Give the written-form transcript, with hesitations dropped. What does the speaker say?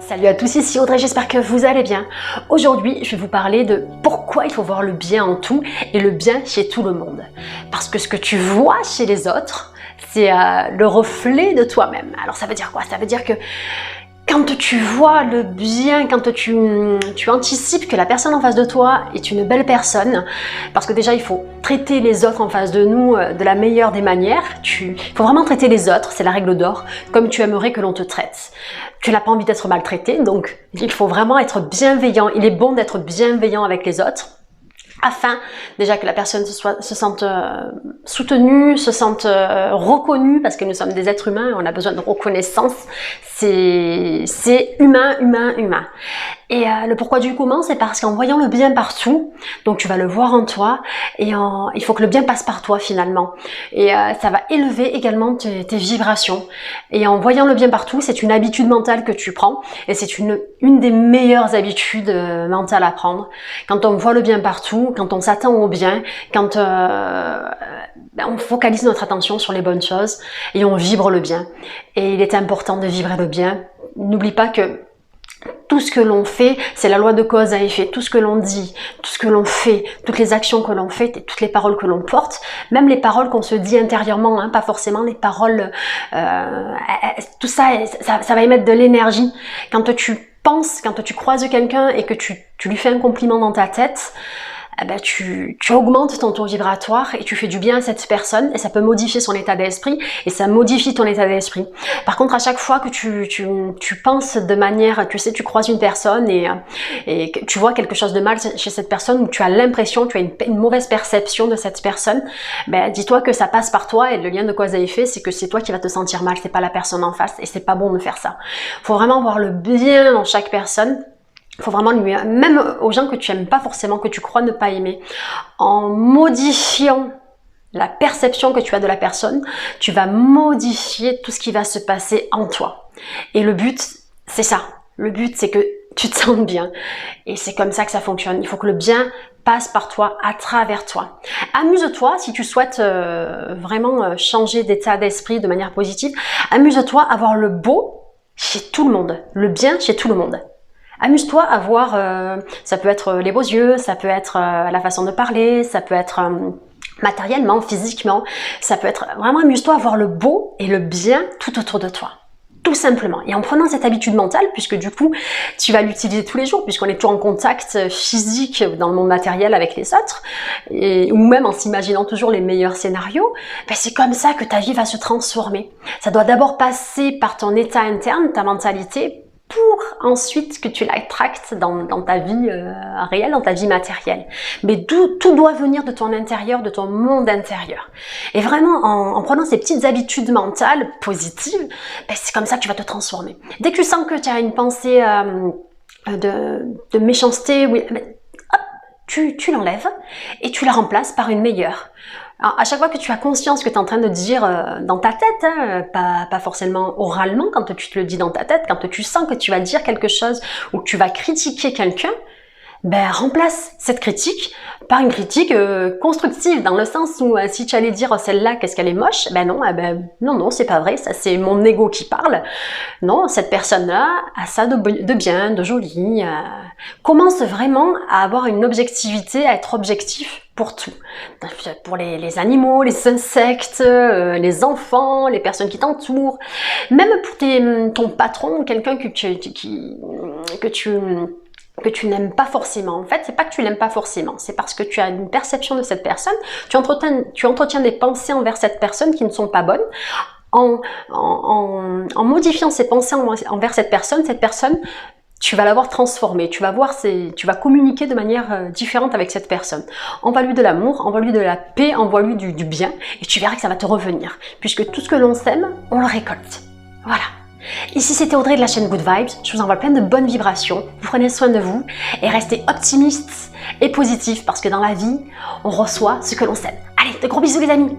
Salut à tous, ici Audrey, j'espère que vous allez bien. Aujourd'hui, je vais vous parler de pourquoi il faut voir le bien en tout et le bien chez tout le monde. Parce que ce que tu vois chez les autres, c'est le reflet de toi-même. Alors ça veut dire quoi? Ça veut dire que quand tu vois le bien, quand tu anticipes que la personne en face de toi est une belle personne, parce que déjà il faut traiter les autres en face de nous de la meilleure des manières, il faut vraiment traiter les autres, c'est la règle d'or, comme tu aimerais que l'on te traite. Tu n'as pas envie d'être maltraité, donc il faut vraiment être bienveillant, il est bon d'être bienveillant avec les autres, afin déjà que la personne se sente soutenue, se sente reconnue, parce que nous sommes des êtres humains, on a besoin de reconnaissance, c'est humain. Et le pourquoi du comment, c'est parce qu'en voyant le bien partout, donc tu vas le voir en toi, et il faut que le bien passe par toi finalement. Et ça va élever également tes vibrations. Et en voyant le bien partout, c'est une habitude mentale que tu prends, et c'est une des meilleures habitudes mentales à prendre. Quand on voit le bien partout, quand on s'attend au bien, quand on focalise notre attention sur les bonnes choses, et on vibre le bien. Et il est important de vibrer le bien. N'oublie pas que tout ce que l'on fait, c'est la loi de cause à effet. Tout ce que l'on dit, tout ce que l'on fait, toutes les actions que l'on fait, toutes les paroles que l'on porte, même les paroles qu'on se dit intérieurement, hein, pas forcément les paroles, tout ça, ça va émettre de l'énergie. Quand tu penses, quand tu croises quelqu'un et que tu lui fais un compliment dans ta tête, eh ben tu augmentes ton taux vibratoire et tu fais du bien à cette personne et ça peut modifier son état d'esprit et ça modifie ton état d'esprit. Par contre, à chaque fois que tu penses de manière, tu sais, tu croises une personne et que tu vois quelque chose de mal chez cette personne ou tu as l'impression, tu as une mauvaise perception de cette personne, ben dis-toi que ça passe par toi et le lien de cause à effet, c'est que c'est toi qui vas te sentir mal, c'est pas la personne en face et c'est pas bon de faire ça. Faut vraiment voir le bien dans chaque personne. Il faut vraiment lui, même aux gens que tu aimes pas forcément, que tu crois ne pas aimer, en modifiant la perception que tu as de la personne, tu vas modifier tout ce qui va se passer en toi. Et le but, c'est ça. Le but, c'est que tu te sentes bien. Et c'est comme ça que ça fonctionne. Il faut que le bien passe par toi, à travers toi. Amuse-toi, si tu souhaites vraiment changer d'état d'esprit de manière positive, amuse-toi à voir le beau chez tout le monde, le bien chez tout le monde. Amuse-toi à voir, ça peut être les beaux yeux, ça peut être la façon de parler, ça peut être matériellement, physiquement, ça peut être vraiment amuse-toi à voir le beau et le bien tout autour de toi. Tout simplement. Et en prenant cette habitude mentale, puisque du coup, tu vas l'utiliser tous les jours, puisqu'on est toujours en contact physique dans le monde matériel avec les autres, ou même en s'imaginant toujours les meilleurs scénarios, ben c'est comme ça que ta vie va se transformer. Ça doit d'abord passer par ton état interne, ta mentalité, pour ensuite que tu la tractes dans ta vie réelle, dans ta vie matérielle. Mais tout doit venir de ton intérieur, de ton monde intérieur. Et vraiment, en prenant ces petites habitudes mentales positives, ben c'est comme ça que tu vas te transformer. Dès que tu sens que tu as une pensée de méchanceté, oui, ben, hop, tu l'enlèves et tu la remplaces par une meilleure. Alors, à chaque fois que tu as conscience que tu es en train de dire dans ta tête, hein, pas forcément oralement, quand tu te le dis dans ta tête, quand tu sens que tu vas dire quelque chose ou que tu vas critiquer quelqu'un, ben remplace cette critique par une critique constructive, dans le sens où si tu allais dire celle-là qu'est-ce qu'elle est moche, ben non, c'est pas vrai, ça c'est mon ego qui parle. Non, cette personne-là a ça de bien, de joli. Commence vraiment à avoir une objectivité, à être objectif pour tout. Pour les animaux, les insectes, les enfants, les personnes qui t'entourent, même pour ton patron, quelqu'un que tu n'aimes pas forcément. En fait, c'est pas que tu l'aimes pas forcément, c'est parce que tu as une perception de cette personne, tu entretiens des pensées envers cette personne qui ne sont pas bonnes. En modifiant ces pensées envers cette personne, tu vas l'avoir transformée, tu vas communiquer de manière différente avec cette personne. Envoie-lui de l'amour, envoie-lui de la paix, envoie-lui du bien, et tu verras que ça va te revenir, puisque tout ce que l'on sème, on le récolte. Voilà. Ici c'était Audrey de la chaîne Good Vibes, je vous envoie plein de bonnes vibrations, vous prenez soin de vous et restez optimistes et positifs parce que dans la vie, on reçoit ce que l'on sème. Allez, de gros bisous les amis!